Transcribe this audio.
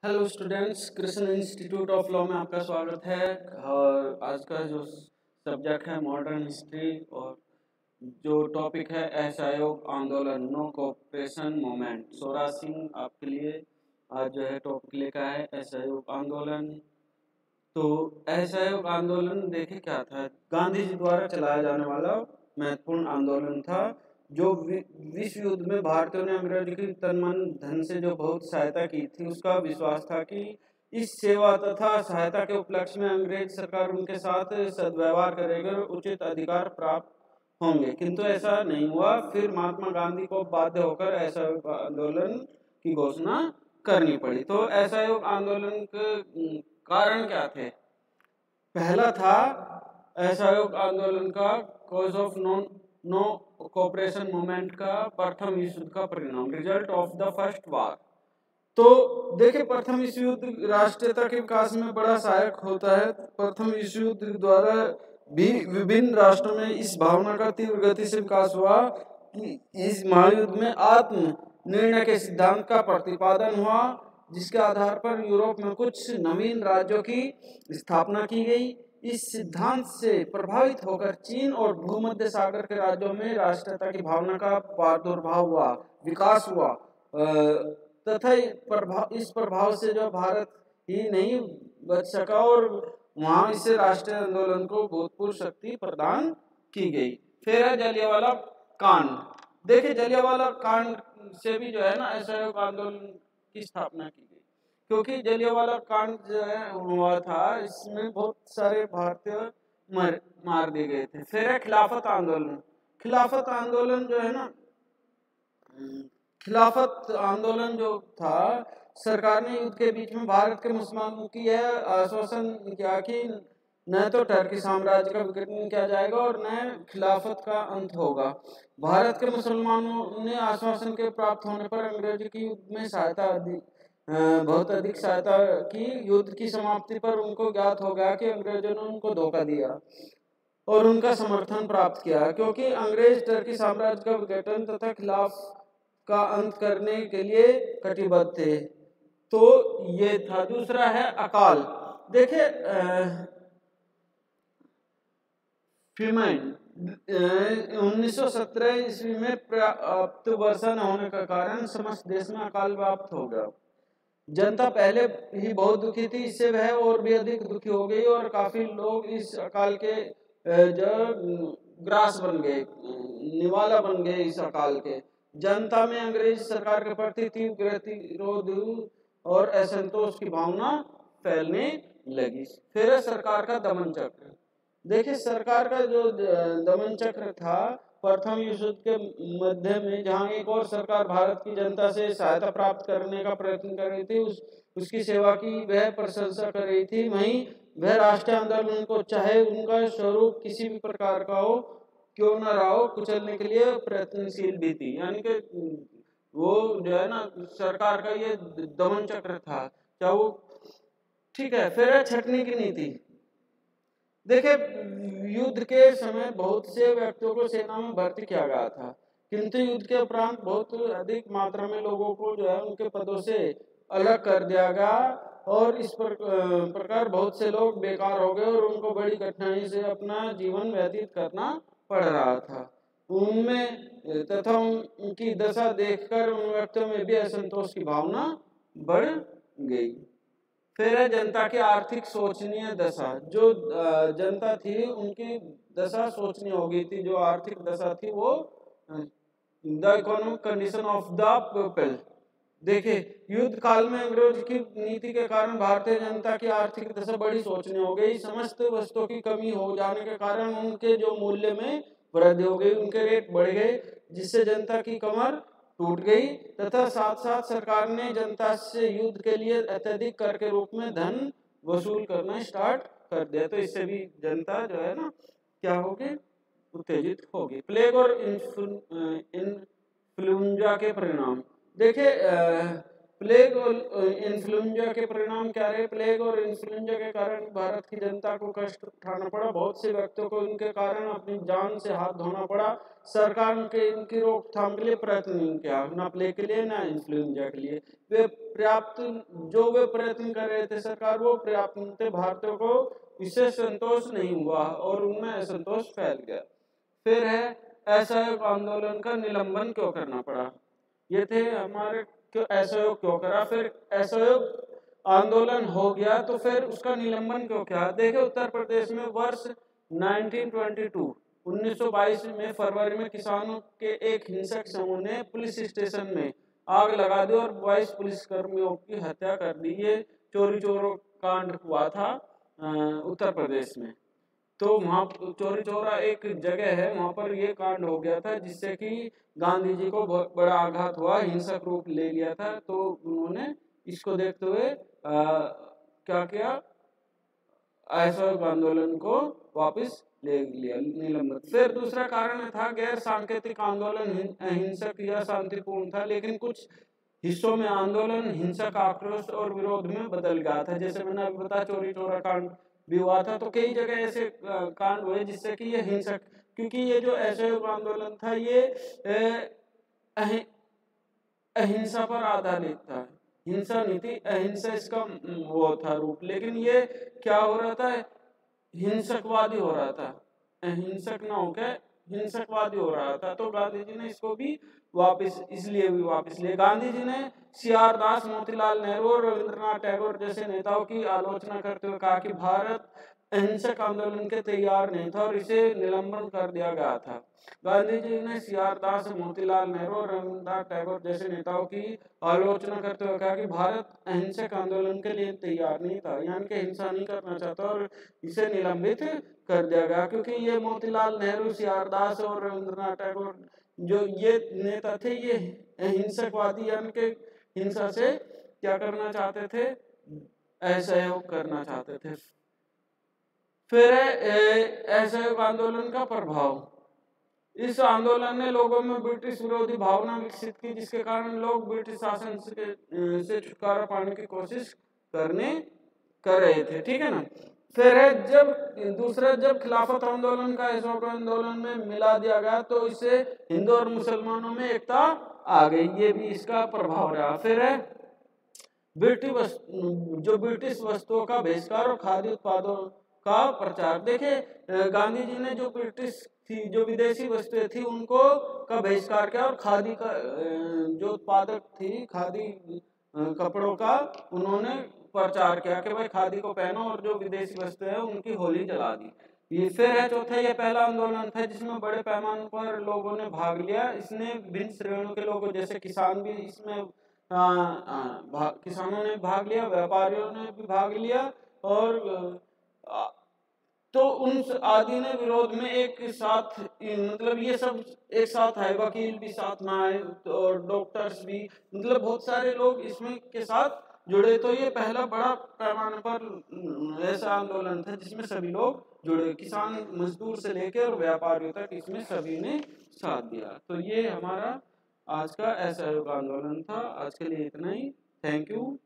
Hello students, Krishna institute of law में आपका स्वागत है। और आज का जो सब्जेक्ट है मॉडर्न हिस्ट्री, और जो टॉपिक है असहयोग आंदोलन, नो कोऑपरेशन मूवमेंट। सोरा सिंह आपके लिए आज जो है टॉपिक लेकर है असहयोग आंदोलन। तो असहयोग आंदोलन देखे क्या था, गांधी जी द्वारा चलाया जाने वाला महत्वपूर्ण आंदोलन था जो विश्व युद्ध में भारतीयों ने अंग्रेजों की तन मन धन से जो बहुत सहायता की थी। उसका विश्वास था कि इस सेवा तथा सहायता के उपलक्ष्य में अंग्रेज सरकार उनके साथ सद्व्यवहार करेगी और उचित अधिकार प्राप्त होंगे, किंतु ऐसा नहीं हुआ। फिर महात्मा गांधी को बाध्य होकर असहयोग आंदोलन की घोषणा करनी पड़ी। तो असहयोग आंदोलन के कारण क्या थे? पहला था असहयोग आंदोलन का cause of no cooperation movement का प्रथम विश्व युद्ध का परिणाम, result of the first war. तो देखिए, प्रथम विश्व युद्ध राष्ट्रीयता के विकास में बड़ा सहायक होता है। प्रथम विश्व युद्ध द्वारा भी विभिन्न राष्ट्रों में इस भावना का तीव्र गति से विकास हुआ कि इस महायुद्ध में आत्म निर्णय के सिद्धांत का प्रतिपादन हुआ, जिसके आधार पर यूरोप में कुछ नवीन राज्यों की स्थापना की गई। इस सिद्धांत से प्रभावित होकर चीन और भूमध्य सागर के राज्यों में राष्ट्रीयता की भावना का प्रादुर्भाव हुआ, विकास हुआ, तथा इस प्रभाव से जो भारत ही नहीं बच सका और वहां इससे राष्ट्रीय आंदोलन को भूतपूर्व शक्ति प्रदान की गई। फिर है जलियांवाला कांड। देखिए, जलियांवाला कांड से भी जो है ना असहयोग आंदोलन की स्थापना की गई, क्योंकि जलियांवाला कांड जो है हुआ था, इसमें बहुत सारे भारतीय मार दिए गए थे। फिर है खिलाफत आंदोलन। खिलाफत आंदोलन जो है ना, खिलाफत आंदोलन जो था, सरकार ने युद्ध के बीच में भारत के मुसलमानों की यह आश्वासन किया कि न तो टर्की साम्राज्य का विघटन किया जाएगा और न खिलाफत का अंत होगा। भारत के मुसलमानों ने आश्वासन के प्राप्त होने पर अंग्रेजों की युद्ध में सहायता बहुत अधिक सहायता की। युद्ध की समाप्ति पर उनको ज्ञात हो गया कि अंग्रेजों ने उनको धोखा दिया और उनका समर्थन प्राप्त किया, क्योंकि अंग्रेज टर्की साम्राज्य का विघटन तथा खिलाफ का अंत करने के लिए कटिबद्ध थे। तो ये था। दूसरा है अकाल। देखिए, फीमेन 1917 ईस्वी में पर्याप्त वर्षा न होने के कारण समस्त देश में अकाल व्याप्त हो गया। जनता पहले ही बहुत दुखी थी, इससे वह और भी अधिक दुखी हो गई और काफी लोग इस अकाल के जो ग्रास बन गए, निवाला बन गए इस अकाल के। जनता में अंग्रेज सरकार के प्रति तीव्र गतिरोध और असंतोष की भावना फैलने लगी। फिर सरकार का दमन चक्र। देखिए, सरकार का जो दमन चक्र था प्रथम विश्व युद्ध के मध्य में, जहां एक और सरकार भारत की जनता से सहायता प्राप्त करने का प्रयत्न कर रही थी, उसकी सेवा की वह प्रशंसा कर रही थी, वहीं वह राष्ट्रीय आंदोलन को, चाहे उनका स्वरूप किसी भी प्रकार का हो क्यों न रहा हो, कुचलने के लिए प्रयत्नशील भी थी। यानी कि वो जो है ना, सरकार का ये दमन चक्र था, चाहे वो ठीक है। फिर है छटनी की नीति। देखिए, युद्ध के समय बहुत से व्यक्तियों को सेना में भर्ती किया गया था, किंतु युद्ध के उपरांत बहुत अधिक मात्रा में लोगों को जो है उनके पदों से अलग कर दिया गया और इस प्रकार बहुत से लोग बेकार हो गए और उनको बड़ी कठिनाई से अपना जीवन व्यतीत करना पड़ रहा था। उनमें तथा उनकी दशा देखकर उन व्यक्तियों में भी असंतोष की भावना बढ़ गई। फिर है जनता की आर्थिक शोचनीय दशा। जो जनता थी उनकी दशा शोचनीय हो गई थी, जो आर्थिक दशा थी वो the economic condition of the people. देखिए, युद्ध काल में अंग्रेज की नीति के कारण भारतीय जनता की आर्थिक दशा बड़ी शोचनीय हो गई। समस्त वस्तुओं की कमी हो जाने के कारण उनके जो मूल्य में वृद्धि हो गई, उनके रेट बढ़ गए, जिससे जनता की कमर टूट गई तथा साथ साथ सरकार ने जनता से युद्ध के लिए अत्यधिक कर के रूप में धन वसूल करना स्टार्ट कर दिया। तो इससे भी जनता जो है ना क्या होगी, उत्तेजित होगी। प्लेग और इन्फ्लुएंजा के परिणाम। देखिए, प्लेग और इन्फ्लुएंजा के परिणाम क्या रहे? प्लेग और इन्फ्लुएंजा के कारण भारत की जनता को कष्ट उठाना पड़ा, बहुत से व्यक्तियों को इनके कारण अपनी जान से हाथ धोना पड़ा। सरकार के इनकी रोकथाम के लिए प्रयत्न नहीं किया, ना प्लेग के लिए ना इन्फ्लुएंजा के लिए। वे प्रयत्न कर रहे थे सरकार, वो पर्याप्त थे, भारतीयों को इससे संतोष नहीं हुआ और उनमें असंतोष फैल गया। फिर है असहयोग आंदोलन का निलंबन क्यों करना पड़ा? ये थे हमारे असहयोग क्यों करा, फिर असहयोग आंदोलन हो गया तो फिर उसका निलंबन क्यों किया? देखिए, उत्तर प्रदेश में वर्ष 1922 में फरवरी में किसानों के एक हिंसक समूह ने पुलिस स्टेशन में आग लगा दी और 22 पुलिसकर्मियों की हत्या कर दी। ये चोरी चोरों कांड हुआ था उत्तर प्रदेश में। तो वहाँ चोरी चोरा एक जगह है, वहाँ पर ये कांड हो गया था जिससे कि गांधी जी को बहुत बड़ा आघात हुआ, हिंसक रूप ले लिया था। तो उन्होंने इसको देखते हुए क्या किया, असहयोग आंदोलन को वापस ले लिया, निलंबित। फिर दूसरा कारण था गैर सांकेतिक आंदोलन हिंसक या शांतिपूर्ण था, लेकिन कुछ हिस्सों में आंदोलन हिंसक आक्रोश और विरोध में बदल गया था। जैसे मैंने अभी बताया, चोरी चोरा कांड भी हुआ था, तो कई जगह ऐसे कांड हुए जिससे कि ये हिंसक, क्योंकि ये जो असहयोग आंदोलन था ये अहिंसा पर आधारित था, हिंसा नीति अहिंसा इसका वो था रूप, लेकिन ये क्या हो रहा था, हिंसकवादी हो रहा था, अहिंसक ना होकर हिंसकवादी हो रहा था। तो गांधी जी ने इसको भी वापस इसलिए भी वापस लिए। गांधी जी ने सीआर दास, मोतीलाल नेहरू और रविंद्रनाथ टैगोर जैसे नेताओं की आलोचना करते हुए कहा कि भारत अहिंसक आंदोलन के तैयार नहीं था और इसे निलंबन कर दिया गया था। गांधी जी ने सीआर दास, मोतीलाल नेहरू और रविंद्रनाथ टैगोर जैसे नेताओं की आलोचना करते हुए कहा कि भारत अहिंसक आंदोलन के लिए तैयार नहीं था, यानी कि हिंसा नहीं करना चाहता और इसे निलंबित कर दिया गया। क्योंकि ये मोतीलाल नेहरू, सीआर दास और रविंद्रनाथ टैगोर जो ये नेता थे, ये अहिंसकवादी यानी कि हिंसा से क्या करना चाहते थे, असहयोग करना चाहते थे। फिर असहयोग आंदोलन का प्रभाव। इस आंदोलन ने लोगों में ब्रिटिश विरोधी भावना विकसित की, जिसके कारण लोग ब्रिटिश शासन से छुटकारा पाने की कोशिश कर रहे थे, ठीक है ना। फिर है जब खिलाफत आंदोलन का असहयोग आंदोलन में मिला दिया गया तो इससे हिंदू और मुसलमानों में एकता आ गई, ये भी इसका प्रभाव रहा। फिर है ब्रिटिश वस्तुओं का बहिष्कार और खाद्य उत्पादों का प्रचार। देखिए, गांधी जी ने जो ब्रिटिश थी, जो विदेशी वस्तुएं थी, उनको का बहिष्कार किया और खादी का जो उत्पादक थी खादी कपड़ों का, उन्होंने प्रचार किया कि भाई खादी को पहनो और जो विदेशी वस्तुएं हैं उनकी होली जला दी। ये फिर है चौथा, ये पहला आंदोलन था जिसमें बड़े पैमाने पर लोगों ने भाग लिया। इसने भिन्न श्रेणियों के लोगों जैसे किसान भी इसमें किसानों ने भाग लिया, व्यापारियों ने भी भाग लिया और तो उन आदि ने विरोध में एक साथ, मतलब ये सब एक साथ आए, वकील भी साथ में आए और डॉक्टर्स भी, मतलब बहुत सारे लोग इसमें के साथ जुड़े। तो ये पहला बड़ा पैमाने पर ऐसा आंदोलन था जिसमें सभी लोग जुड़े, किसान मजदूर से लेकर और व्यापारियों तक, इसमें सभी ने साथ दिया। तो ये हमारा आज का असहयोग आंदोलन था। आज के लिए इतना ही। Thank you.